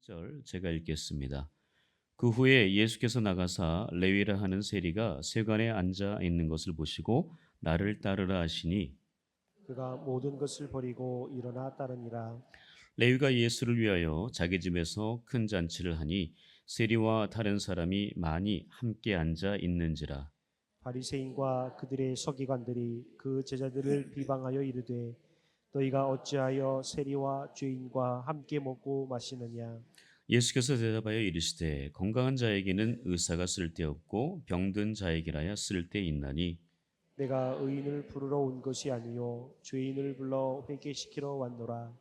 절 제가 읽겠습니다. 그 후에 예수께서 나가사 레위라 하는 세리가 세관에 앉아 있는 것을 보시고 나를 따르라 하시니 그가 모든 것을 버리고 일어나 따르니라. 레위가 예수를 위하여 자기 집에서 큰 잔치를 하니 세리와 다른 사람이 많이 함께 앉아 있는지라. 바리새인과 그들의 서기관들이 그 제자들을 비방하여 이르되 너희가 어찌하여 세리와 죄인과 함께 먹고 마시느냐. 예수께서 대답하여 이르시되 건강한 자에게는 의사가 쓸데없고 병든 자에게라야 쓸데있나니 내가 의인을 부르러 온 것이 아니요 죄인을 불러 회개시키러 왔노라.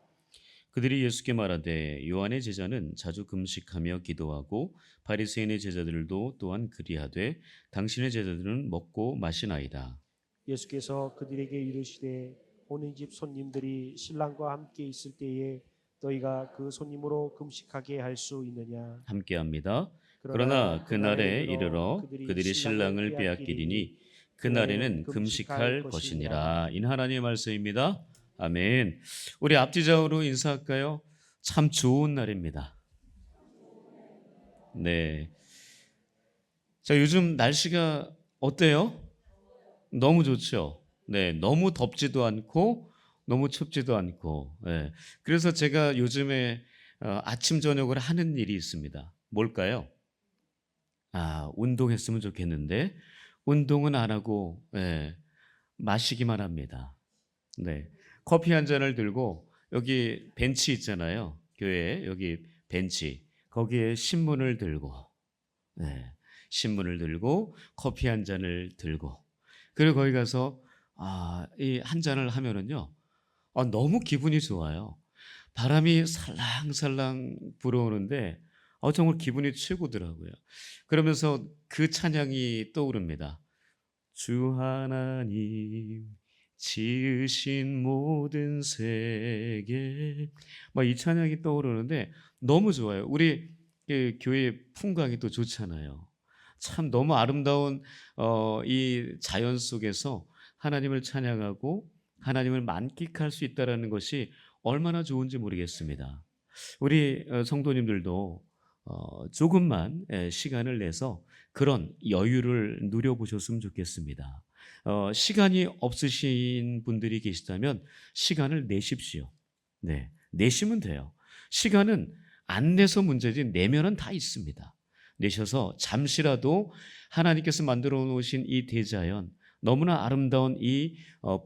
그들이 예수께 말하되 요한의 제자는 자주 금식하며 기도하고 바리새인의 제자들도 또한 그리하되 당신의 제자들은 먹고 마시나이다. 예수께서 그들에게 이르시되 오는 집 손님들이 신랑과 함께 있을 때에 너희가 그 손님으로 금식하게 할 수 있느냐. 함께합니다. 그러나 그러나 그날에 이르러 그들이 그들이 신랑을 빼앗기리니 빼앗기리니 그날에는 금식할 금식할 것이니라. 것이니라. 인 하나님의 말씀입니다. 아멘. 우리 앞뒤적으로 인사할까요? 참 좋은 날입니다. 네. 자, 요즘 날씨가 어때요? 너무 좋죠. 네, 너무 덥지도 않고 너무 춥지도 않고. 네. 그래서 제가 요즘에 아침 저녁을 하는 일이 있습니다. 뭘까요? 운동했으면 좋겠는데 운동은 안 하고 마시기만 합니다. 네. 커피 한 잔을 들고 여기 벤치 있잖아요. 교회에 여기 벤치. 거기에 신문을 들고 신문을 들고 커피 한 잔을 들고 그리고 거기 가서 이 한 잔을 하면은요. 너무 기분이 좋아요. 바람이 살랑살랑 불어오는데 정말 기분이 최고더라고요. 그러면서 그 찬양이 떠오릅니다. 주 하나님 지으신 모든 세계 막 이 찬양이 떠오르는데 너무 좋아요. 우리 그 교회 풍광이 또 좋잖아요. 참 너무 아름다운 이 자연 속에서 하나님을 찬양하고 하나님을 만끽할 수 있다라는 것이 얼마나 좋은지 모르겠습니다. 우리 성도님들도 조금만 시간을 내서 그런 여유를 누려보셨으면 좋겠습니다. 시간이 없으신 분들이 계시다면 시간을 내십시오. 네, 내시면 돼요. 시간은 안 내서 문제지 내면은 다 있습니다. 내셔서 잠시라도 하나님께서 만들어 놓으신 이 대자연, 너무나 아름다운 이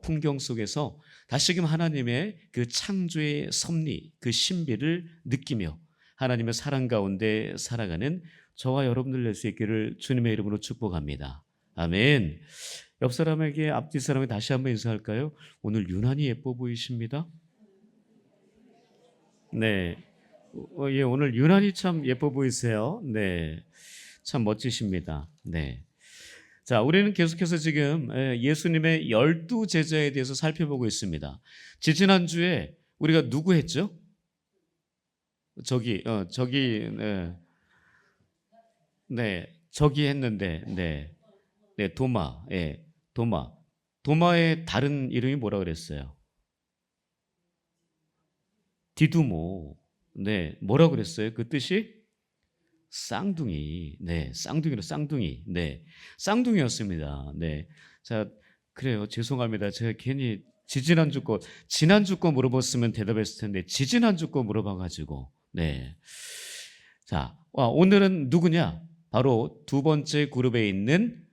풍경 속에서 다시금 하나님의 그 창조의 섭리, 그 신비를 느끼며 하나님의 사랑 가운데 살아가는 저와 여러분들 될 수 있기를 주님의 이름으로 축복합니다. 아멘. 옆 사람에게 앞뒤 사람에게 다시 한번 인사할까요? 오늘 유난히 예뻐 보이십니다. 네. 예, 오늘 유난히 참 예뻐 보이세요. 네. 참 멋지십니다. 네. 자, 우리는 계속해서 지금 예수님의 12제자에 대해서 살펴보고 있습니다. 지지난주에 우리가 누구 했죠? 저기 했는데, 도마, 도마. 도마의 다른 이름이 뭐라 그랬어요? 디두모. 네, 뭐라 그랬어요? 그 뜻이? 쌍둥이. 네, 쌍둥이. 네, 쌍둥이였습니다. 네. 자, 그래요. 죄송합니다. 제가 괜히 지난주 거 물어봤으면 대답했을 텐데, 지지난주 거 물어봐가지고. 네. 자, 오늘은 누구냐? 바로 두 번째 그룹에 있는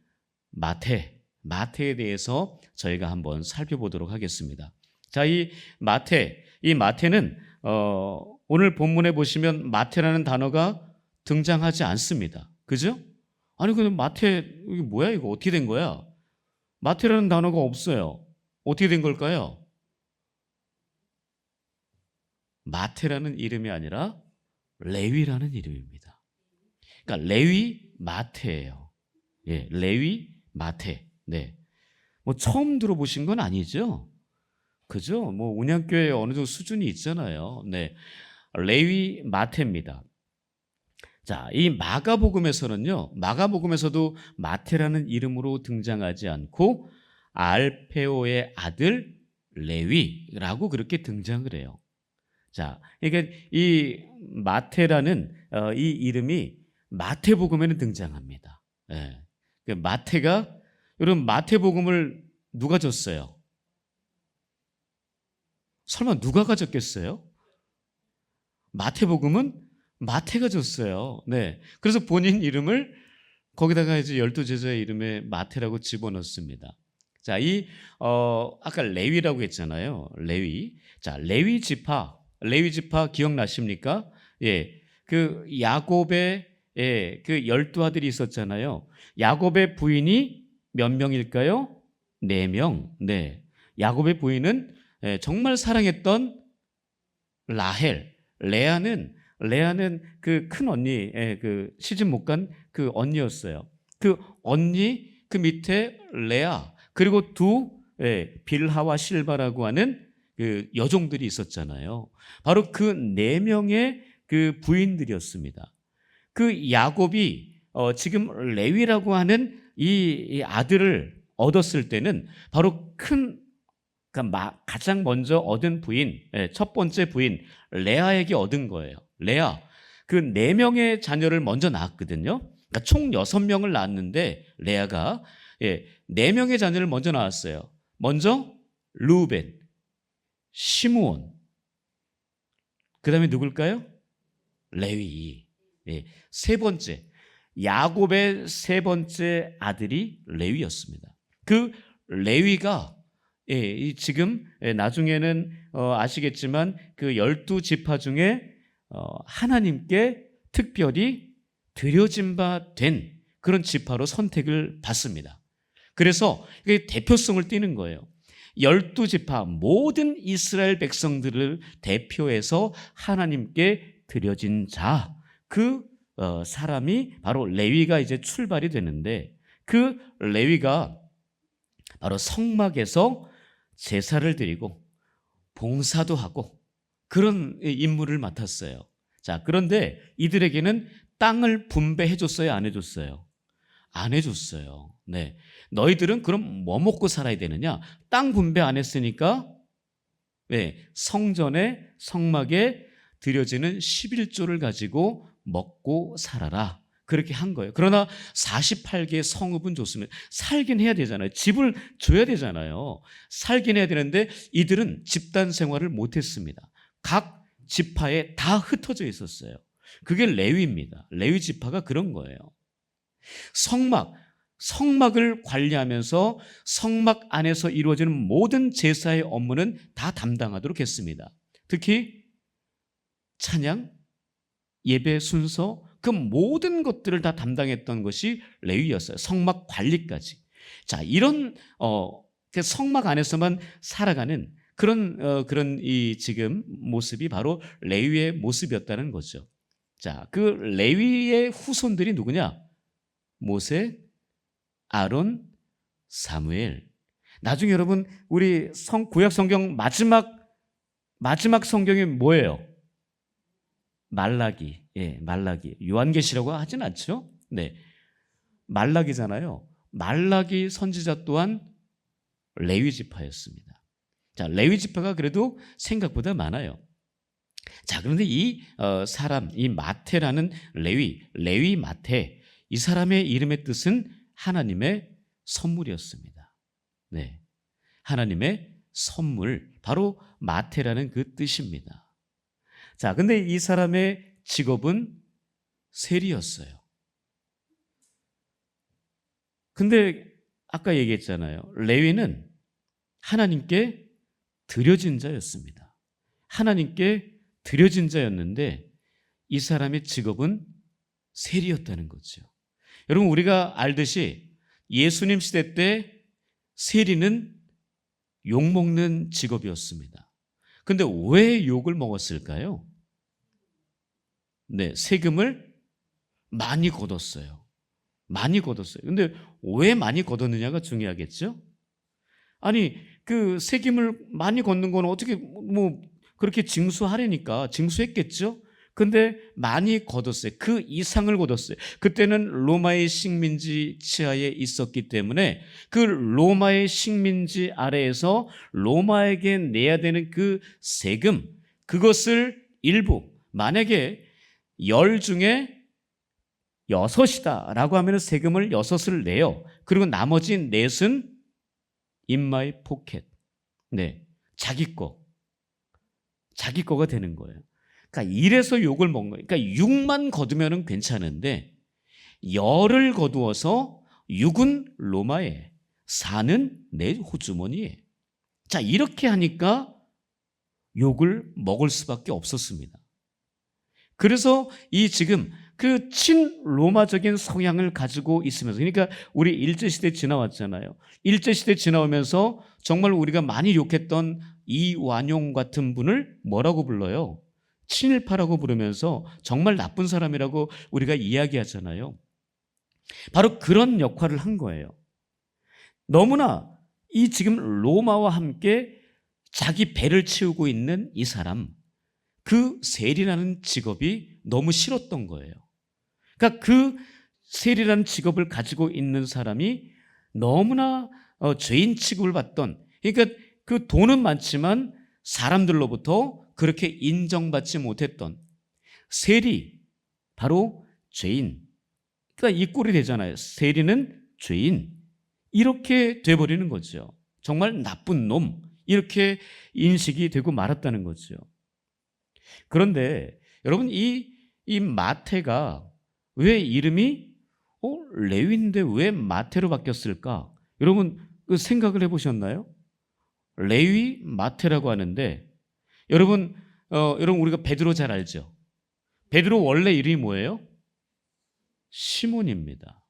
마태에 대해서 저희가 한번 살펴보도록 하겠습니다. 자, 이 마태는 오늘 본문에 보시면 마태라는 단어가 등장하지 않습니다. 그죠? 아니, 근데 마태, 이게 뭐야, 이거 어떻게 된 거야? 마태라는 단어가 없어요. 어떻게 된 걸까요? 마태라는 이름이 아니라 레위라는 이름입니다. 그러니까 레위 마태예요. 예, 레위 마태. 네. 뭐 처음 들어보신 건 아니죠? 그죠? 뭐 운양교회 어느 정도 수준이 있잖아요. 네. 레위 마태입니다. 자, 이 마가복음에서도 마태라는 이름으로 등장하지 않고 알페오의 아들 레위라고 그렇게 등장을 해요. 자, 그러니까 이 마태라는 이 이름이 마태복음에는 등장합니다. 예. 그 마태가 여러분 마태복음을 누가 줬어요? 설마 누가 가졌겠어요? 마태복음은 마태가 줬어요. 네. 그래서 본인 이름을 거기다가 이제 12제자의 이름에 마태라고 집어넣습니다. 자, 아까 레위라고 했잖아요. 레위. 자, 레위 지파 기억나십니까? 예. 그 야곱의 그 12아들이 있었잖아요. 야곱의 부인이 몇 명일까요? 4명. 네. 야곱의 부인은 정말 사랑했던 라헬. 레아는 그 큰 언니, 그 시집 못 간 그 언니였어요. 그 언니 그 밑에 레아 그리고 빌하와 실바라고 하는 그 여종들이 있었잖아요. 바로 그 4명의 그 부인들이었습니다. 그 야곱이 지금 레위라고 하는 이 아들을 얻었을 때는 바로 그러니까 가장 먼저 얻은 부인, 첫 번째 부인 레아에게 얻은 거예요. 레아 그 4명의 자녀를 먼저 낳았거든요. 그러니까 총 6명을 낳았는데 레아가 4명의 자녀를 먼저 낳았어요. 먼저 루벤, 시므온, 그 다음에 누굴까요? 레위. 세 번째 야곱의 세 번째 아들이 레위였습니다. 그 레위가 지금 나중에는 아시겠지만 그 12지파 중에 하나님께 특별히 드려진 바 된 그런 지파로 선택을 받습니다. 그래서 이게 대표성을 띠는 거예요. 12지파 모든 이스라엘 백성들을 대표해서 하나님께 드려진 자, 그 사람이 바로 레위가 이제 출발이 되는데 그 레위가 바로 성막에서 제사를 드리고 봉사도 하고 그런 임무를 맡았어요. 자, 그런데 이들에게는 땅을 분배해 줬어요, 안 해줬어요? 안 해줬어요. 네, 너희들은 그럼 뭐 먹고 살아야 되느냐? 땅 분배 안 했으니까 성전에 성막에 드려지는 11조를 가지고 먹고 살아라. 그렇게 한 거예요. 그러나 48개의 성읍은 줬으면 살긴 해야 되잖아요. 집을 줘야 되잖아요. 살긴 해야 되는데 이들은 집단 생활을 못했습니다. 각 지파에 다 흩어져 있었어요. 그게 레위입니다. 레위 지파가 그런 거예요. 성막을 관리하면서 성막 안에서 이루어지는 모든 제사의 업무는 다 담당하도록 했습니다. 특히 찬양, 예배 순서, 그 모든 것들을 다 담당했던 것이 레위였어요. 성막 관리까지. 자, 이런 그 성막 안에서만 살아가는 그런 이 지금 모습이 바로 레위의 모습이었다는 거죠. 자, 그 레위의 후손들이 누구냐? 모세, 아론, 사무엘. 나중에 여러분 우리 구약 성경 마지막 성경이 뭐예요? 말라기. 말라기. 요한계시라고 하진 않죠? 네. 말라기잖아요. 말라기 선지자 또한 레위 지파였습니다. 자, 레위 지파가 그래도 생각보다 많아요. 자, 그런데 이 사람, 이 마태라는 레위 마태, 이 사람의 이름의 뜻은 하나님의 선물이었습니다. 네. 하나님의 선물, 바로 마태라는 그 뜻입니다. 자, 근데 이 사람의 직업은 세리였어요. 근데 아까 얘기했잖아요. 레위는 하나님께 드려진 자였습니다. 하나님께 드려진 자였는데 이 사람의 직업은 세리였다는 거죠. 여러분, 우리가 알듯이 예수님 시대 때 세리는 욕먹는 직업이었습니다. 근데 왜 욕을 먹었을까요? 네, 세금을 많이 걷었어요. 많이 걷었어요. 근데 왜 많이 걷었느냐가 중요하겠죠? 아니, 그 세금을 많이 걷는 건 어떻게 그렇게 징수하려니까 징수했겠죠? 근데 많이 걷었어요. 그 이상을 걷었어요. 그때는 로마의 식민지 치하에 있었기 때문에 그 로마의 식민지 아래에서 로마에게 내야 되는 그 세금, 그것을 일부, 만약에 10 중에 6이다라고 하면 세금을 6을 내요. 그리고 나머지 4은 in my pocket. 네, 자기 거가 되는 거예요. 그러니까 이래서 욕을 먹는 거예요. 그러니까 6만 거두면 괜찮은데 10을 거두어서 6은 로마에, 4는 내 호주머니에. 자, 이렇게 하니까 욕을 먹을 수밖에 없었습니다. 그래서 이 지금 그 친로마적인 성향을 가지고 있으면서, 그러니까 우리 일제시대 지나왔잖아요. 일제시대 지나오면서 정말 우리가 많이 욕했던 이완용 같은 분을 뭐라고 불러요? 친일파라고 부르면서 정말 나쁜 사람이라고 우리가 이야기하잖아요. 바로 그런 역할을 한 거예요. 너무나 이 지금 로마와 함께 자기 배를 채우고 있는 이 사람, 그 세리라는 직업이 너무 싫었던 거예요. 그러니까 그 세리라는 직업을 가지고 있는 사람이 너무나 죄인 취급을 받던, 그러니까 그 돈은 많지만 사람들로부터 그렇게 인정받지 못했던 세리, 바로 죄인. 그러니까 이 꼴이 되잖아요. 세리는 죄인. 이렇게 돼버리는 거죠. 정말 나쁜 놈. 이렇게 인식이 되고 말았다는 거죠. 그런데 여러분, 이 마태가 왜 이름이 레위인데 왜 마태로 바뀌었을까? 여러분 그 생각을 해보셨나요? 레위 마태라고 하는데 여러분 우리가 베드로 잘 알죠? 베드로 원래 이름이 뭐예요? 시몬입니다.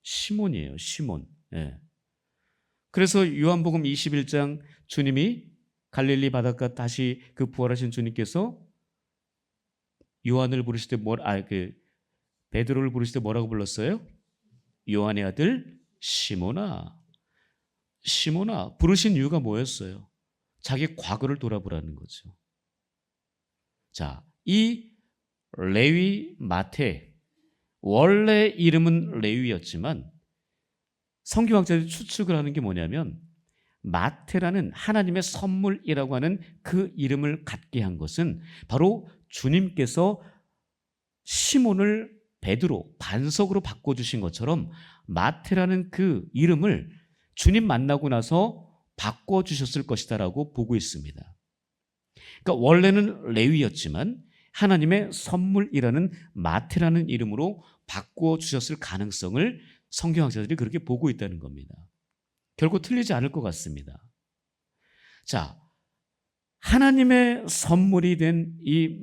시몬이에요. 시몬. 예. 그래서 요한복음 21장 주님이 갈릴리 바닷가 다시 그 부활하신 주님께서 요한을 부르실 때 베드로를 부르실 때 뭐라고 불렀어요? 요한의 아들 시몬아. 시몬아. 부르신 이유가 뭐였어요? 자기 과거를 돌아보라는 거죠. 자, 이 레위 마태, 원래 이름은 레위였지만 성경학자들이 추측을 하는 게 뭐냐면 마태라는 하나님의 선물이라고 하는 그 이름을 갖게 한 것은 바로 주님께서 시몬을 베드로, 반석으로 바꿔주신 것처럼 마태라는 그 이름을 주님 만나고 나서 바꿔주셨을 것이다라고 보고 있습니다. 그러니까 원래는 레위였지만 하나님의 선물이라는 마태라는 이름으로 바꿔주셨을 가능성을 성경학자들이 그렇게 보고 있다는 겁니다. 결코 틀리지 않을 것 같습니다. 자, 하나님의 선물이 된 이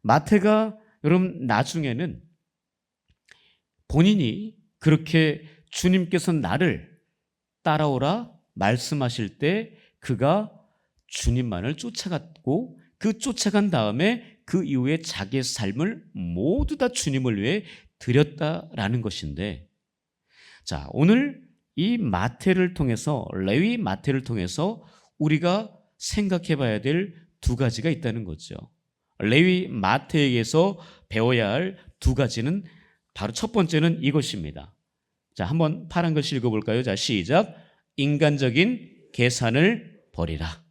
마태가 여러분 나중에는 본인이 그렇게 주님께서 나를 따라오라 말씀하실 때 그가 주님만을 쫓아갔고 그 쫓아간 다음에 그 이후에 자기의 삶을 모두 다 주님을 위해 드렸다라는 것인데, 자, 오늘 이 마태를 통해서, 레위 마태를 통해서 우리가 생각해 봐야 될 두 가지가 있다는 거죠. 레위 마태에게서 배워야 할 두 가지는 바로 첫 번째는 이것입니다. 자, 한번 파란 글씨 읽어볼까요? 자, 시작. 인간적인 계산을 버리라.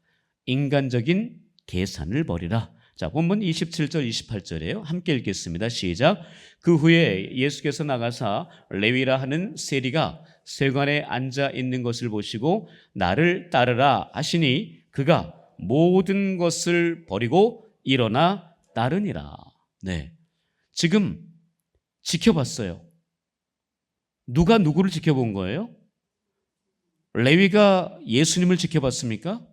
인간적인 계산을 버리라. 자, 본문 27절 28절이에요. 함께 읽겠습니다. 시작. 그 후에 예수께서 나가사 레위라 하는 세리가 세관에 앉아 있는 것을 보시고 나를 따르라 하시니 그가 모든 것을 버리고 일어나 따르니라. 네, 지금 지켜봤어요. 누가 누구를 지켜본 거예요? 레위가 예수님을 지켜봤습니까?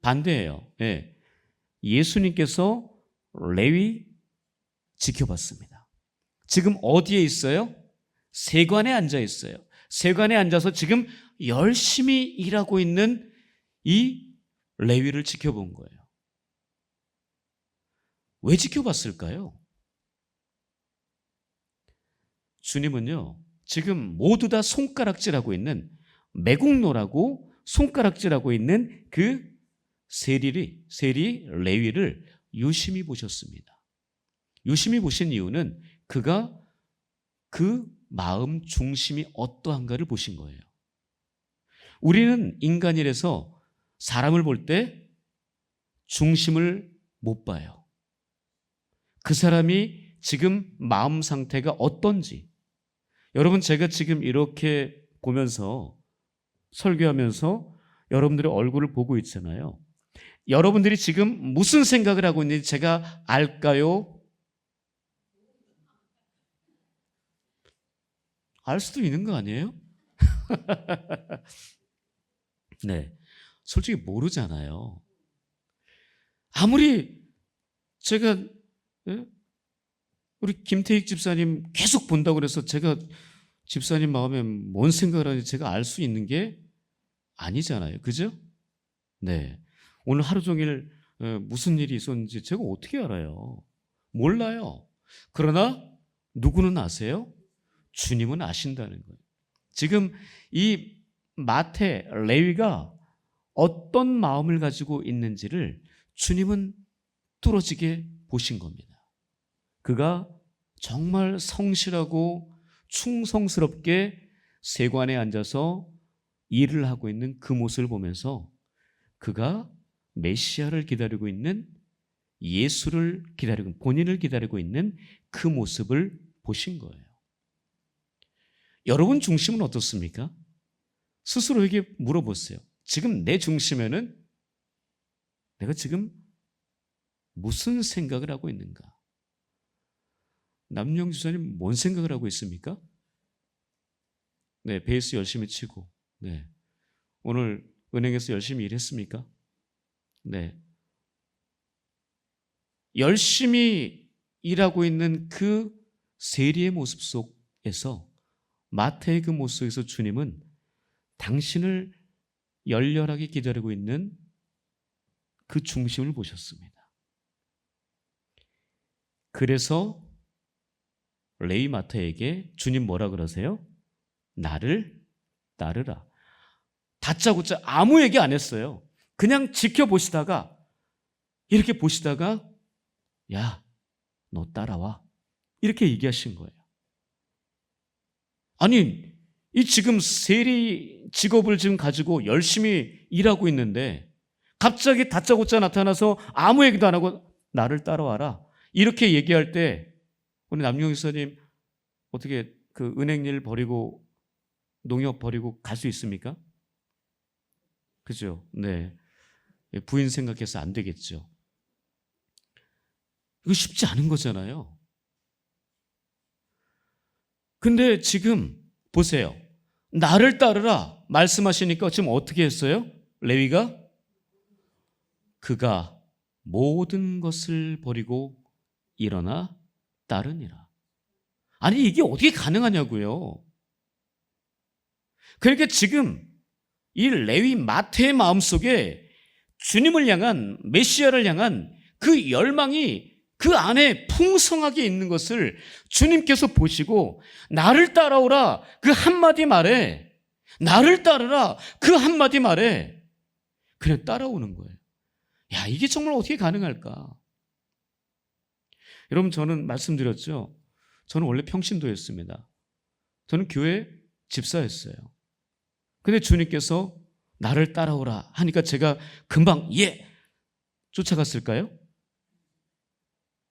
반대예요. 네. 예수님께서 레위 지켜봤습니다. 지금 어디에 있어요? 세관에 앉아 있어요. 세관에 앉아서 지금 열심히 일하고 있는 이 레위를 지켜본 거예요. 왜 지켜봤을까요? 주님은요, 지금 모두 다 손가락질하고 있는, 매국노라고 손가락질하고 있는 그 세리 레위를 유심히 보셨습니다. 유심히 보신 이유는 그가 그 마음 중심이 어떠한가를 보신 거예요. 우리는 인간이라서 사람을 볼 때 중심을 못 봐요. 그 사람이 지금 마음 상태가 어떤지. 여러분, 제가 지금 이렇게 보면서 설교하면서 여러분들의 얼굴을 보고 있잖아요. 여러분들이 지금 무슨 생각을 하고 있는지 제가 알까요? 알 수도 있는 거 아니에요? 네. 솔직히 모르잖아요. 아무리 제가, 예? 우리 김태익 집사님 계속 본다고 그래서 제가 집사님 마음에 뭔 생각을 하는지 제가 알 수 있는 게 아니잖아요. 그죠? 네. 오늘 하루 종일 무슨 일이 있었는지 제가 어떻게 알아요? 몰라요. 그러나 누구는 아세요? 주님은 아신다는 거예요. 지금 이 마태, 레위가 어떤 마음을 가지고 있는지를 주님은 뚫어지게 보신 겁니다. 그가 정말 성실하고 충성스럽게 세관에 앉아서 일을 하고 있는 그 모습을 보면서 그가 메시아를 기다리고 있는, 예수를 기다리고, 본인을 기다리고 있는 그 모습을 보신 거예요. 여러분 중심은 어떻습니까? 스스로에게 물어보세요. 지금 내 중심에는 내가 지금 무슨 생각을 하고 있는가? 남영 지사님 뭔 생각을 하고 있습니까? 네, 베이스 열심히 치고, 네, 오늘 은행에서 열심히 일했습니까? 네, 열심히 일하고 있는 그 세리의 모습 속에서, 마태의 그 모습 속에서 주님은 당신을 열렬하게 기다리고 있는 그 중심을 보셨습니다. 그래서 레위 마태에게 주님 뭐라 그러세요? 나를 따르라. 다짜고짜 아무 얘기 안 했어요. 그냥 지켜보시다가, 이렇게 보시다가, 야, 너 따라와, 이렇게 얘기하신 거예요. 아니, 이 지금 세리 직업을 지금 가지고 열심히 일하고 있는데 갑자기 다짜고짜 나타나서 아무 얘기도 안 하고 나를 따라와라, 이렇게 얘기할 때 우리 남용 지사님 어떻게 그 은행 일 버리고 농협 버리고 갈 수 있습니까? 그죠? 네. 부인 생각해서 안 되겠죠. 이거 쉽지 않은 거잖아요. 근데 지금 보세요. 나를 따르라 말씀하시니까 지금 어떻게 했어요? 레위가 그가 모든 것을 버리고 일어나 따르니라. 아니, 이게 어떻게 가능하냐고요. 그러니까 지금 이 레위 마태의 마음속에 주님을 향한, 메시아를 향한 그 열망이 그 안에 풍성하게 있는 것을 주님께서 보시고, 나를 따라오라 그 한마디 말에, 나를 따르라 그 한마디 말에 그냥 따라오는 거예요. 야, 이게 정말 어떻게 가능할까? 여러분, 저는 말씀드렸죠. 저는 원래 평신도였습니다. 저는 교회 집사였어요. 근데 주님께서 나를 따라오라 하니까 제가 금방 쫓아갔을까요?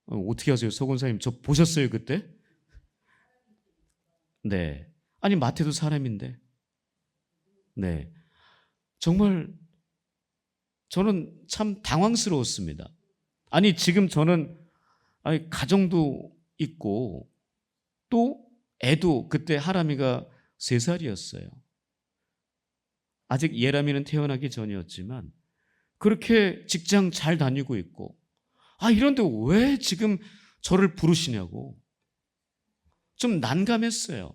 어떻게 하세요, 서건사님? 저 보셨어요 그때? 네. 아니, 마태도 사람인데. 네. 정말 저는 참 당황스러웠습니다. 아니, 지금 저는 가정도 있고 또 애도, 그때 하람이가 3살이었어요. 아직 예람이는 태어나기 전이었지만 그렇게 직장 잘 다니고 있고, 이런데 왜 지금 저를 부르시냐고 좀 난감했어요.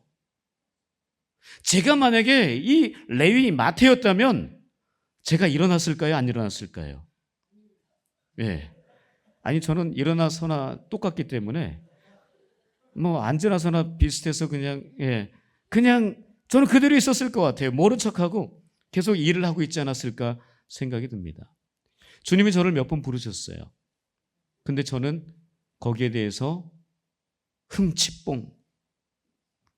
제가 만약에 이 레위 마태였다면 제가 일어났을까요? 안 일어났을까요? 예. 아니, 저는 일어나서나 똑같기 때문에 뭐 앉으나서나 비슷해서 그냥 저는 그대로 있었을 것 같아요. 모른 척하고 계속 일을 하고 있지 않았을까 생각이 듭니다. 주님이 저를 몇 번 부르셨어요. 근데 저는 거기에 대해서 흥치뽕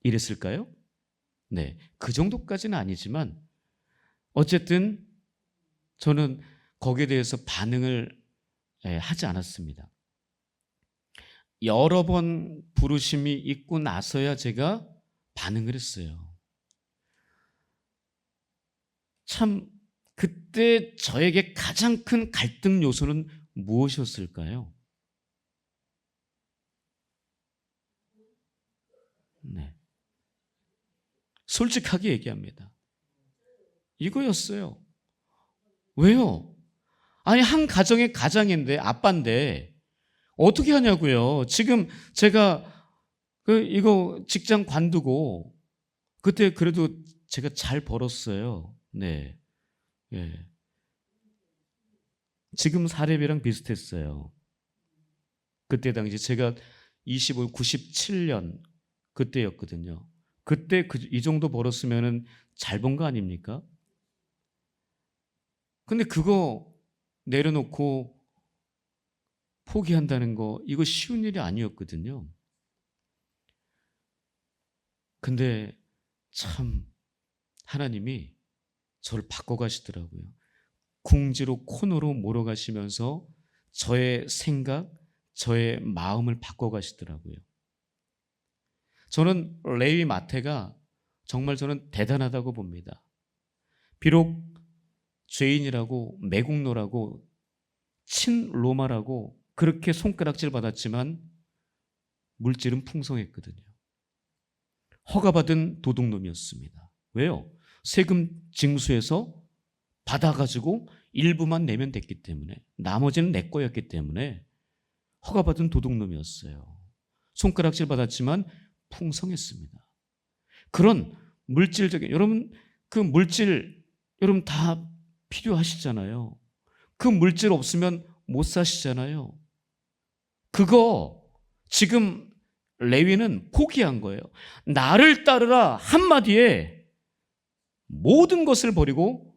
이랬을까요? 네, 그 정도까지는 아니지만 어쨌든 저는 거기에 대해서 반응을 하지 않았습니다. 여러 번 부르심이 있고 나서야 제가 반응을 했어요. 참 그때 저에게 가장 큰 갈등 요소는 무엇이었을까요? 네. 솔직하게 얘기합니다. 이거였어요. 왜요? 아니, 한 가정의 가장인데, 아빠인데, 어떻게 하냐고요. 지금 제가 이거 직장 관두고, 그때 그래도 제가 잘 벌었어요. 네. 예. 지금 사례비랑 비슷했어요. 그때 당시 제가 97년 그때였거든요. 그때 이 정도 벌었으면은 잘 번 거 아닙니까? 근데 그거 내려놓고 포기한다는 거, 이거 쉬운 일이 아니었거든요. 근데 참 하나님이 저를 바꿔가시더라고요. 궁지로 코너로 몰아가시면서 저의 생각, 저의 마음을 바꿔가시더라고요. 저는 레위 마태가 정말 저는 대단하다고 봅니다. 비록 죄인이라고 매국노라고 친로마라고 그렇게 손가락질 받았지만 물질은 풍성했거든요. 허가받은 도둑놈이었습니다. 왜요? 세금 징수해서 받아가지고 일부만 내면 됐기 때문에, 나머지는 내 거였기 때문에 허가받은 도둑놈이었어요. 손가락질 받았지만 풍성했습니다. 그런 물질적인, 여러분 그 물질 여러분 다 필요하시잖아요. 그 물질 없으면 못 사시잖아요. 그거 지금 레위는 포기한 거예요. 나를 따르라 한마디에 모든 것을 버리고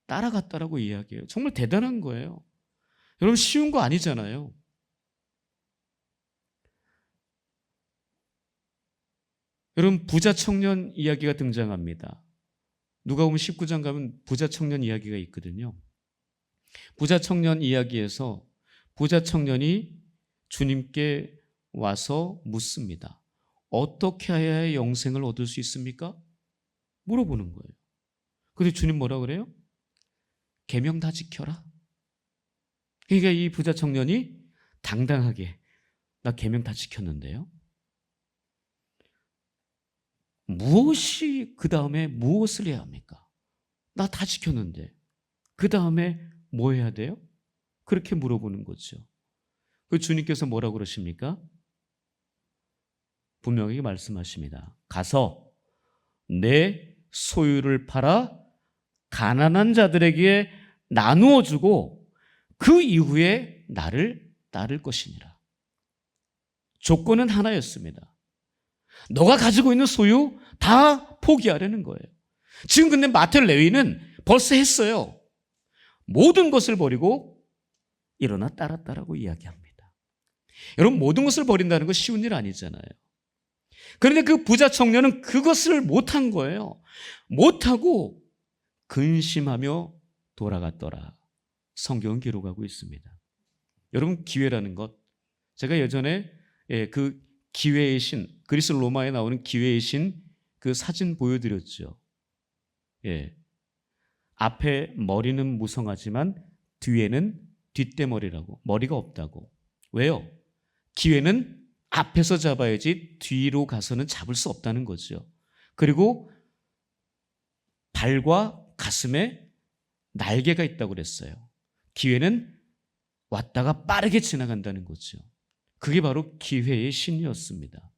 따라갔다라고 이야기해요. 정말 대단한 거예요. 여러분 쉬운 거 아니잖아요. 여러분 부자 청년 이야기가 등장합니다. 누가복음 19장 가면 부자 청년 이야기가 있거든요. 부자 청년 이야기에서 부자 청년이 주님께 와서 묻습니다. 어떻게 해야 영생을 얻을 수 있습니까? 물어보는 거예요. 근데 주님 뭐라 그래요? 계명 다 지켜라. 그러니까 이 부자 청년이 당당하게 나 계명 다 지켰는데요. 무엇이 그 다음에 무엇을 해야 합니까? 나 다 지켰는데 그 다음에 뭐 해야 돼요? 그렇게 물어보는 거죠. 그 주님께서 뭐라고 그러십니까? 분명히 말씀하십니다. 가서 내 소유를 팔아 가난한 자들에게 나누어 주고 그 이후에 나를 따를 것이니라. 조건은 하나였습니다. 너가 가지고 있는 소유 다 포기하려는 거예요. 지금 근데 마태 레위는 벌써 했어요. 모든 것을 버리고 일어나 따랐다라고 이야기합니다. 여러분 모든 것을 버린다는 거 쉬운 일 아니잖아요. 그런데 그 부자 청년은 그것을 못한 거예요. 못하고 근심하며 돌아갔더라. 성경은 기록하고 있습니다. 여러분 기회라는 것, 제가 예전에 그 기회의 신, 그리스 로마에 나오는 기회의 신 그 사진 보여드렸죠. 앞에 머리는 무성하지만 뒤에는 뒷대머리라고, 머리가 없다고. 왜요? 기회는 앞에서 잡아야지 뒤로 가서는 잡을 수 없다는 거죠. 그리고 발과 가슴에 날개가 있다고 그랬어요. 기회는 왔다가 빠르게 지나간다는 거죠. 그게 바로 기회의 신이었습니다.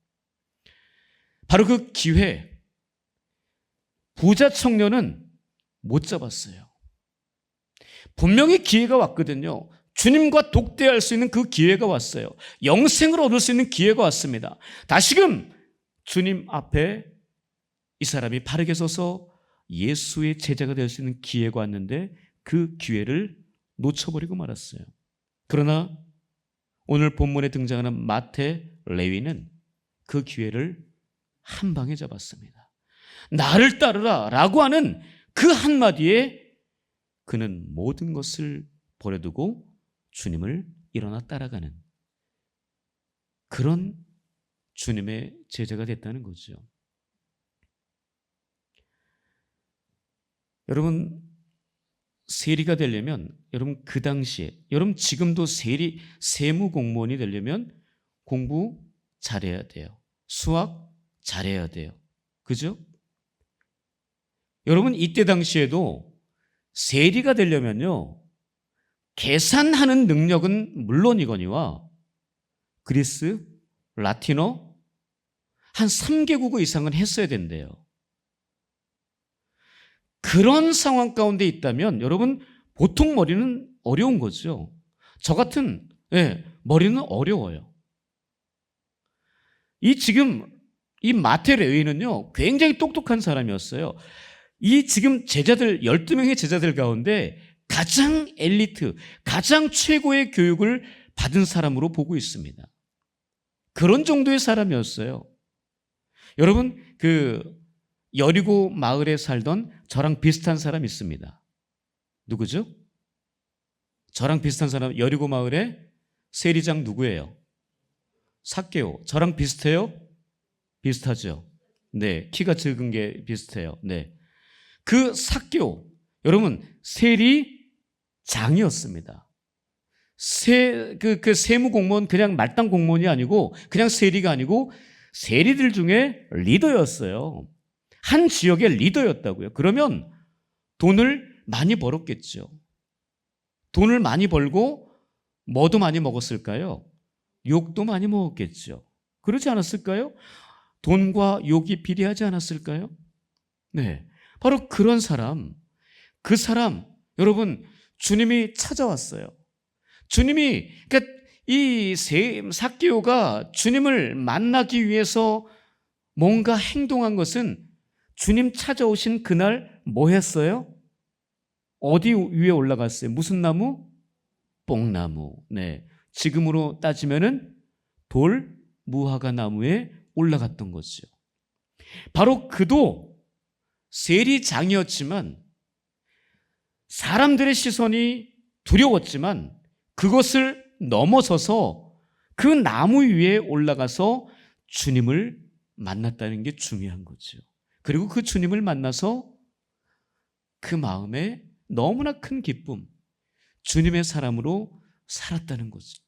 바로 그 기회, 부자 청년은 못 잡았어요. 분명히 기회가 왔거든요. 주님과 독대할 수 있는 그 기회가 왔어요. 영생을 얻을 수 있는 기회가 왔습니다. 다시금 주님 앞에 이 사람이 바르게 서서 예수의 제자가 될 수 있는 기회가 왔는데 그 기회를 놓쳐버리고 말았어요. 그러나 오늘 본문에 등장하는 마태 레위는 그 기회를 한 방에 잡았습니다. 나를 따르라 라고 하는 그 한마디에 그는 모든 것을 버려두고 주님을 일어나 따라가는 그런 주님의 제자가 됐다는 거죠. 여러분, 세리가 되려면 여러분 그 당시에, 여러분 지금도 세무 공무원이 되려면 공부 잘해야 돼요. 수학 잘해야 돼요. 그죠? 여러분 이때 당시에도 세리가 되려면요, 계산하는 능력은 물론이거니와 그리스, 라틴어 한 3개국어 이상은 했어야 된대요. 그런 상황 가운데 있다면 여러분 보통 머리는 어려운 거죠. 저 같은 머리는 어려워요. 이 마태 레위는요 굉장히 똑똑한 사람이었어요. 이 지금 제자들 12명의 제자들 가운데 가장 엘리트, 가장 최고의 교육을 받은 사람으로 보고 있습니다. 그런 정도의 사람이었어요. 여러분 그 여리고 마을에 살던 저랑 비슷한 사람 있습니다. 누구죠? 저랑 비슷한 사람, 여리고 마을에 세리장 누구예요? 삭개오. 저랑 비슷해요? 비슷하죠. 네, 키가 적은 게 비슷해요. 네, 그 삭개오, 여러분 세리장이었습니다. 그 세무 공무원, 그냥 말단 공무원이 아니고 그냥 세리가 아니고 세리들 중에 리더였어요. 한 지역의 리더였다고요. 그러면 돈을 많이 벌었겠죠. 돈을 많이 벌고 뭐도 많이 먹었을까요? 욕도 많이 먹었겠죠. 그러지 않았을까요? 돈과 욕이 비례하지 않았을까요? 네, 바로 그런 사람, 그 사람, 여러분 주님이 찾아왔어요. 주님이, 그러니까 이 삭개오가 주님을 만나기 위해서 뭔가 행동한 것은 주님 찾아오신 그날 뭐 했어요? 어디 위에 올라갔어요? 무슨 나무? 뽕나무. 네, 지금으로 따지면은 돌 무화과 나무에 올라갔던 거죠. 바로 그도 세리장이었지만 사람들의 시선이 두려웠지만 그것을 넘어서서 그 나무 위에 올라가서 주님을 만났다는 게 중요한 거죠. 그리고 그 주님을 만나서 그 마음에 너무나 큰 기쁨, 주님의 사람으로 살았다는 거죠.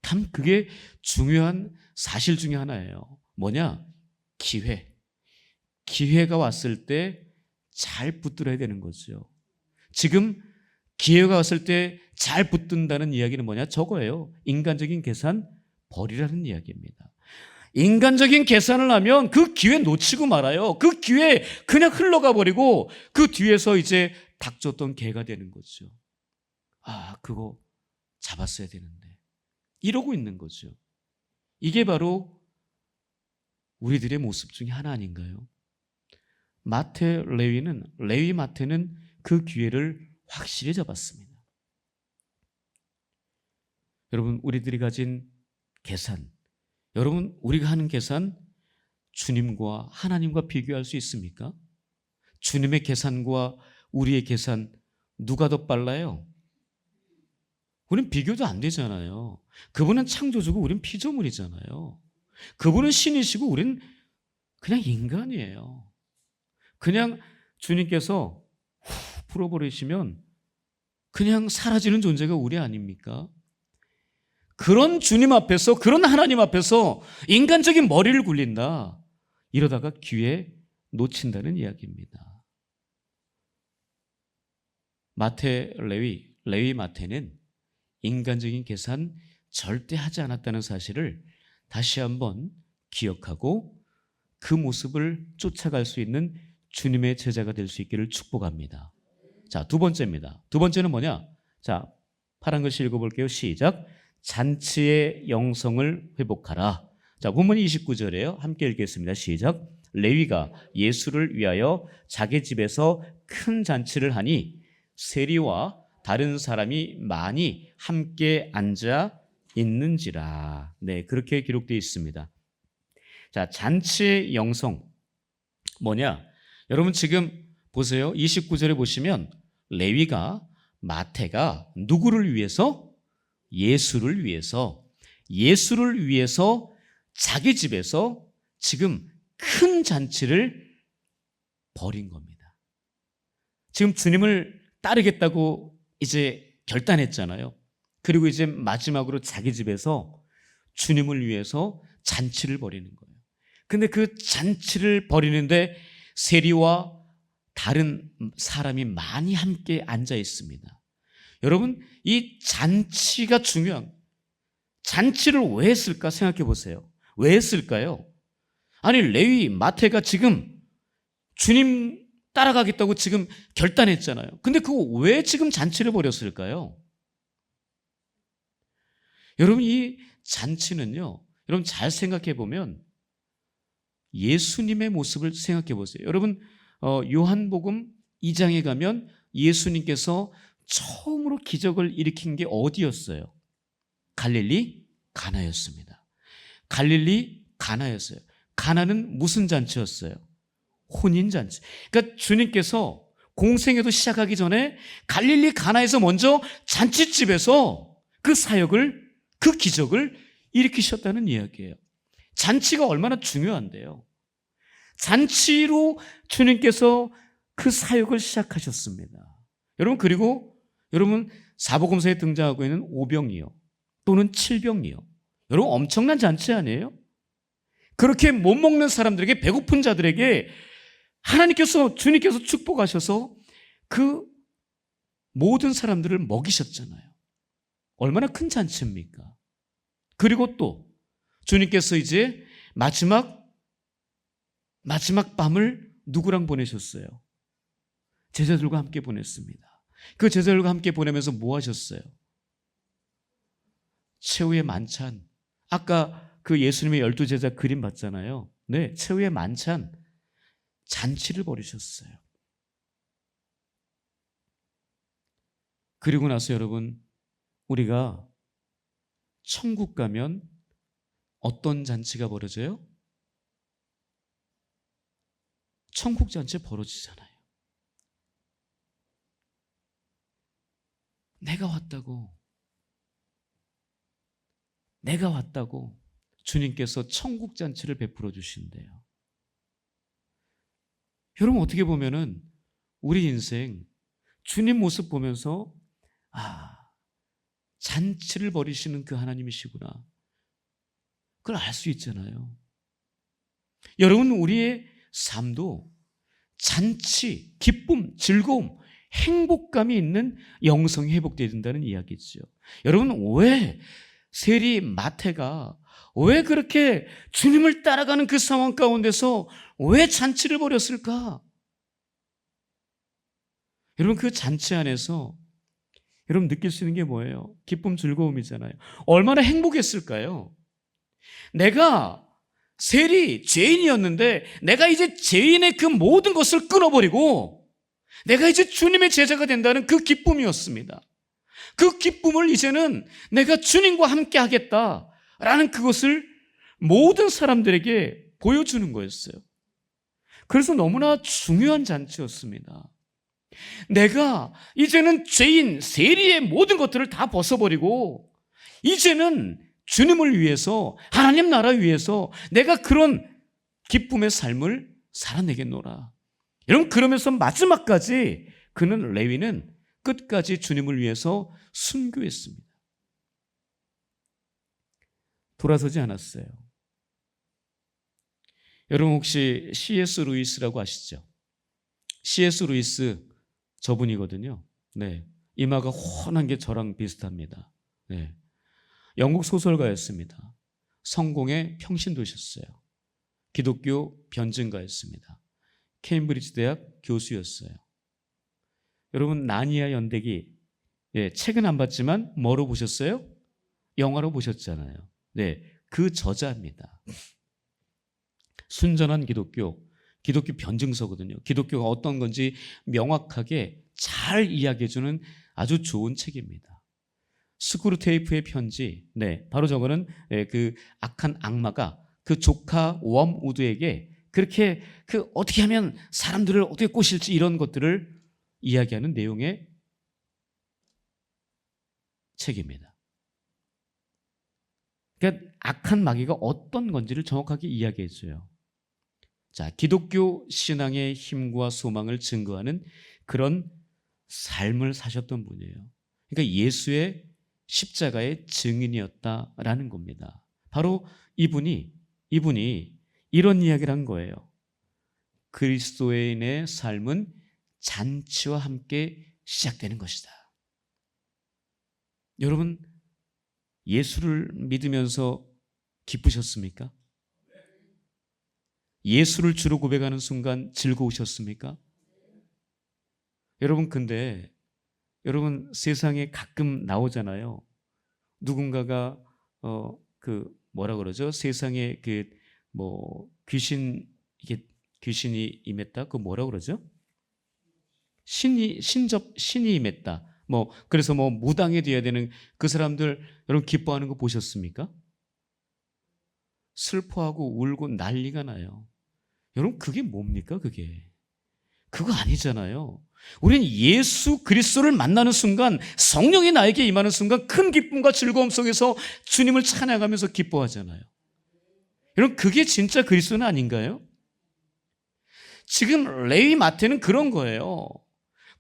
참 그게 중요한 사실 중에 하나예요. 뭐냐? 기회가 왔을 때 잘 붙들어야 되는 거죠. 지금 기회가 왔을 때 잘 붙든다는 이야기는 뭐냐? 저거예요. 인간적인 계산 버리라는 이야기입니다. 인간적인 계산을 하면 그 기회 놓치고 말아요. 그 기회 그냥 흘러가 버리고 그 뒤에서 이제 닥쳤던 개가 되는 거죠. 아, 그거 잡았어야 되는데. 이러고 있는 거죠. 이게 바로 우리들의 모습 중에 하나 아닌가요? 레위 마태는 그 기회를 확실히 잡았습니다. 여러분, 우리들이 가진 계산, 여러분 우리가 하는 계산 주님과 하나님과 비교할 수 있습니까? 주님의 계산과 우리의 계산 누가 더 빨라요? 우린 비교도 안 되잖아요. 그분은 창조주고 우린 피조물이잖아요. 그분은 신이시고 우린 그냥 인간이에요. 그냥 주님께서 풀어버리시면 그냥 사라지는 존재가 우리 아닙니까? 그런 주님 앞에서, 그런 하나님 앞에서 인간적인 머리를 굴린다, 이러다가 기회 놓친다는 이야기입니다. 레위 마태는 인간적인 계산 절대 하지 않았다는 사실을 다시 한번 기억하고 그 모습을 쫓아갈 수 있는 주님의 제자가 될 수 있기를 축복합니다. 자, 두 번째입니다. 두 번째는 뭐냐? 자, 파란 글씨 읽어볼게요. 시작. 잔치의 영성을 회복하라. 자, 본문 29절이에요. 함께 읽겠습니다. 시작. 레위가 예수를 위하여 자기 집에서 큰 잔치를 하니 세리와 다른 사람이 많이 함께 앉아 있는지라. 네, 그렇게 기록되어 있습니다. 자, 잔치의 영성 뭐냐? 여러분 지금 보세요. 29절에 보시면 마태가 누구를 위해서? 예수를 위해서 자기 집에서 지금 큰 잔치를 벌인 겁니다. 지금 주님을 따르겠다고 이제 결단했잖아요. 그리고 이제 마지막으로 자기 집에서 주님을 위해서 잔치를 벌이는 거예요. 근데 그 잔치를 벌이는데 세리와 다른 사람이 많이 함께 앉아 있습니다. 여러분, 이 잔치가 중요한, 잔치를 왜 했을까 생각해 보세요. 왜 했을까요? 아니, 레위, 마태가 지금 주님 따라가겠다고 지금 결단했잖아요. 근데 그거 왜 지금 잔치를 벌였을까요? 여러분, 이 잔치는요, 여러분 잘 생각해 보면 예수님의 모습을 생각해 보세요. 여러분, 요한복음 2장에 가면 예수님께서 처음으로 기적을 일으킨 게 어디였어요? 갈릴리 가나였습니다. 갈릴리 가나였어요. 가나는 무슨 잔치였어요? 혼인잔치. 그러니까 주님께서 공생애도 시작하기 전에 갈릴리 가나에서 먼저 잔치집에서 그 사역을, 그 기적을 일으키셨다는 이야기예요. 잔치가 얼마나 중요한데요. 잔치로 주님께서 그 사역을 시작하셨습니다. 여러분, 그리고 여러분 사복음서에 등장하고 있는 오병이어 또는 칠병이어, 여러분 엄청난 잔치 아니에요? 그렇게 못 먹는 사람들에게, 배고픈 자들에게 하나님께서, 주님께서 축복하셔서 그 모든 사람들을 먹이셨잖아요. 얼마나 큰 잔치입니까? 그리고 또 주님께서 이제 마지막 밤을 누구랑 보내셨어요? 제자들과 함께 보냈습니다. 그 제자들과 함께 보내면서 뭐 하셨어요? 최후의 만찬. 아까 그 예수님의 12제자 그림 봤잖아요. 네, 최후의 만찬, 잔치를 벌이셨어요. 그리고 나서 여러분, 우리가 천국 가면 어떤 잔치가 벌어져요? 천국 잔치 벌어지잖아요. 내가 왔다고 주님께서 천국 잔치를 베풀어 주신대요. 여러분, 어떻게 보면은 우리 인생 주님 모습 보면서 잔치를 벌이시는 그 하나님이시구나, 그걸 알 수 있잖아요. 여러분, 우리의 삶도 잔치, 기쁨, 즐거움, 행복감이 있는 영성이 회복되어야 된다는 이야기죠. 여러분, 왜 세리 마태가 왜 그렇게 주님을 따라가는 그 상황 가운데서 왜 잔치를 벌였을까? 여러분, 그 잔치 안에서 여러분 느낄 수 있는 게 뭐예요? 기쁨, 즐거움이잖아요. 얼마나 행복했을까요? 내가 세리 죄인이었는데 내가 이제 죄인의 그 모든 것을 끊어버리고 내가 이제 주님의 제자가 된다는 그 기쁨이었습니다. 그 기쁨을 이제는 내가 주님과 함께 하겠다라는 그것을 모든 사람들에게 보여주는 거였어요. 그래서 너무나 중요한 잔치였습니다. 내가 이제는 죄인, 세리의 모든 것들을 다 벗어버리고 이제는 주님을 위해서, 하나님 나라 위해서 내가 그런 기쁨의 삶을 살아내겠노라. 여러분, 그러면서 마지막까지 그는, 레위는 끝까지 주님을 위해서 순교했습니다. 돌아서지 않았어요. 여러분, 혹시 C.S. 루이스라고 아시죠? C.S. 루이스 저분이거든요. 네, 이마가 훤한 게 저랑 비슷합니다. 네, 영국 소설가였습니다. 성공의 평신도셨어요. 기독교 변증가였습니다. 케임브리지 대학 교수였어요. 여러분, 나니아 연대기, 책은 안 봤지만 뭐로 보셨어요? 영화로 보셨잖아요. 네, 그 저자입니다. 순전한 기독교 변증서거든요. 기독교가 어떤 건지 명확하게 잘 이야기해주는 아주 좋은 책입니다. 스크루테이프의 편지, 바로 저거는 그 악한 악마가 그 조카 웜우드에게 그렇게 그 어떻게 하면 사람들을 어떻게 꼬실지 이런 것들을 이야기하는 내용의 책입니다. 그러니까 악한 마귀가 어떤 건지를 정확하게 이야기해 줘요. 자, 기독교 신앙의 힘과 소망을 증거하는 그런 삶을 사셨던 분이에요. 그러니까 예수의 십자가의 증인이었다라는 겁니다. 바로 이분이 이런 이야기를 한 거예요. 그리스도인의 삶은 잔치와 함께 시작되는 것이다. 여러분, 예수를 믿으면서 기쁘셨습니까? 예수를 주로 고백하는 순간 즐거우셨습니까? 여러분, 근데 여러분, 세상에 가끔 나오잖아요. 누군가가 뭐라 그러죠? 세상에 이게 귀신이 임했다. 그 뭐라 그러죠? 신이 임했다. 그래서 무당이 돼야 되는 그 사람들, 여러분 기뻐하는 거 보셨습니까? 슬퍼하고 울고 난리가 나요. 여러분, 그게 뭡니까? 그거 아니잖아요. 우리는 예수 그리스도를 만나는 순간, 성령이 나에게 임하는 순간 큰 기쁨과 즐거움 속에서 주님을 찬양하면서 기뻐하잖아요. 여러분, 그게 진짜 그리스도는 아닌가요? 지금 레위 마태는 그런 거예요.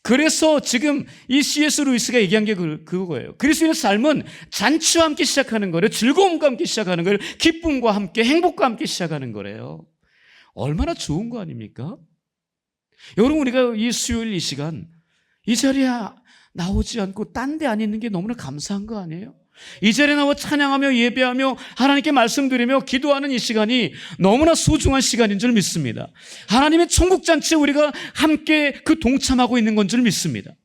그래서 지금 이 C.S. 루이스가 얘기한 게 그거예요. 그리스도인의 삶은 잔치와 함께 시작하는 거래요. 즐거움과 함께 시작하는 거래요. 기쁨과 함께, 행복과 함께 시작하는 거래요. 얼마나 좋은 거 아닙니까? 여러분, 우리가 이 수요일 이 시간 이 자리에 나오지 않고 딴 데 안 있는 게 너무나 감사한 거 아니에요? 이 자리에 나와 찬양하며 예배하며 하나님께 말씀드리며 기도하는 이 시간이 너무나 소중한 시간인 줄 믿습니다. 하나님의 천국잔치에 우리가 함께 그 동참하고 있는 건 줄 믿습니다.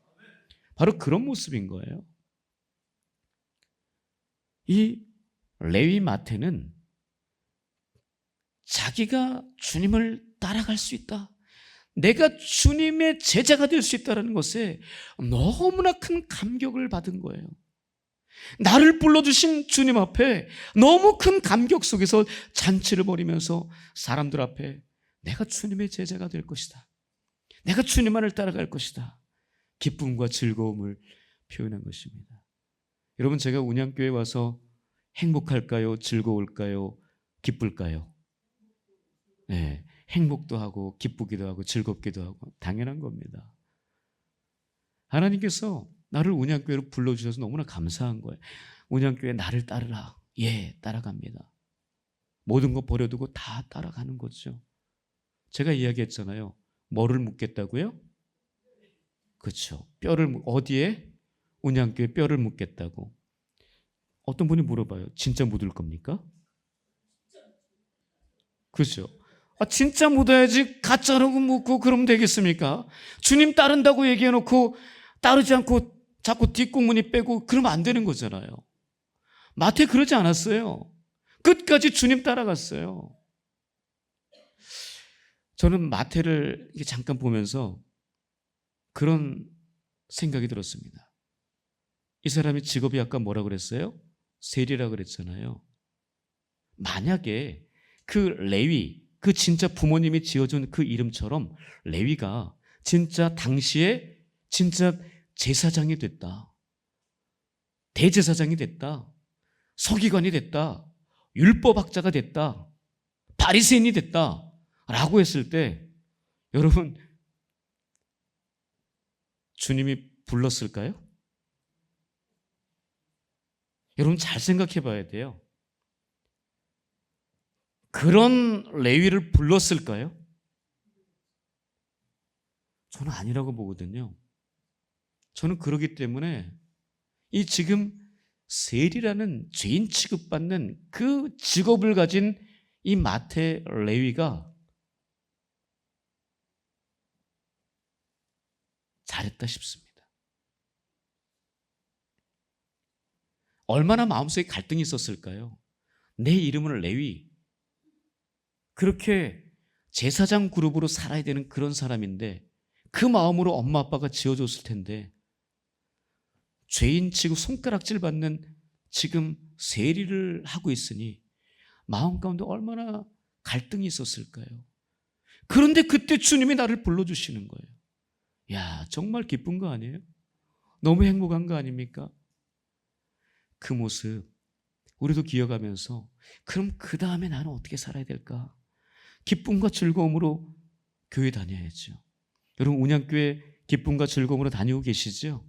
바로 그런 모습인 거예요. 이 레위 마태는 자기가 주님을 따라갈 수 있다, 내가 주님의 제자가 될 수 있다는 것에 너무나 큰 감격을 받은 거예요. 나를 불러주신 주님 앞에 너무 큰 감격 속에서 잔치를 벌이면서 사람들 앞에 내가 주님의 제자가 될 것이다, 내가 주님만을 따라갈 것이다, 기쁨과 즐거움을 표현한 것입니다. 여러분, 제가 운양교회 와서 행복할까요? 즐거울까요? 기쁠까요? 네, 행복도 하고 기쁘기도 하고 즐겁기도 하고 당연한 겁니다. 하나님께서 나를 운양교회로 불러주셔서 너무나 감사한 거예요. 운양교회 나를 따르라. 예, 따라갑니다. 모든 거 버려두고 다 따라가는 거죠. 제가 이야기했잖아요. 뭐를 묻겠다고요? 그렇죠. 어디에? 운양교회 뼈를 묻겠다고. 어떤 분이 물어봐요. 진짜 묻을 겁니까? 그렇죠. 진짜 묻어야지 가짜라고 묻고 그러면 되겠습니까? 주님 따른다고 얘기해놓고 따르지 않고 자꾸 뒷공문이 빼고 그러면 안 되는 거잖아요. 마태 그러지 않았어요. 끝까지 주님 따라갔어요. 저는 마태를 이렇게 잠깐 보면서 그런 생각이 들었습니다. 이 사람이 직업이 아까 뭐라 그랬어요? 세리라 그랬잖아요. 만약에 그 레위, 그 진짜 부모님이 지어준 그 이름처럼 레위가 진짜 당시에 진짜 제사장이 됐다, 대제사장이 됐다, 서기관이 됐다, 율법학자가 됐다, 바리새인이 됐다 라고 했을 때 여러분, 주님이 불렀을까요? 여러분, 잘 생각해 봐야 돼요. 그런 레위를 불렀을까요? 저는 아니라고 보거든요. 저는 그러기 때문에 이 지금 세리라는 죄인 취급받는 그 직업을 가진 이 마태 레위가 잘했다 싶습니다. 얼마나 마음속에 갈등이 있었을까요? 내 이름은 레위, 그렇게 제사장 그룹으로 살아야 되는 그런 사람인데 그 마음으로 엄마 아빠가 지어줬을 텐데 죄인 치고 손가락질 받는 지금 세리를 하고 있으니 마음 가운데 얼마나 갈등이 있었을까요? 그런데 그때 주님이 나를 불러주시는 거예요. 야, 정말 기쁜 거 아니에요? 너무 행복한 거 아닙니까? 그 모습 우리도 기억하면서 그럼 그 다음에 나는 어떻게 살아야 될까? 기쁨과 즐거움으로 교회 다녀야죠. 여러분 운양교회 기쁨과 즐거움으로 다니고 계시죠?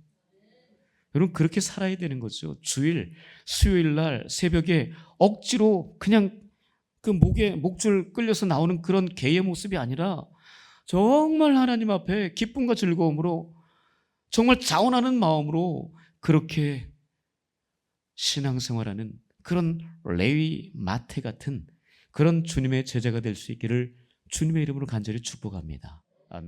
여러분 그렇게 살아야 되는 거죠. 주일, 수요일 날 새벽에 억지로 그냥 그 목줄 끌려서 나오는 그런 개의 모습이 아니라 정말 하나님 앞에 기쁨과 즐거움으로 정말 자원하는 마음으로 그렇게 신앙생활하는 그런 레위 마태 같은 그런 주님의 제자가 될 수 있기를 주님의 이름으로 간절히 축복합니다. 아멘.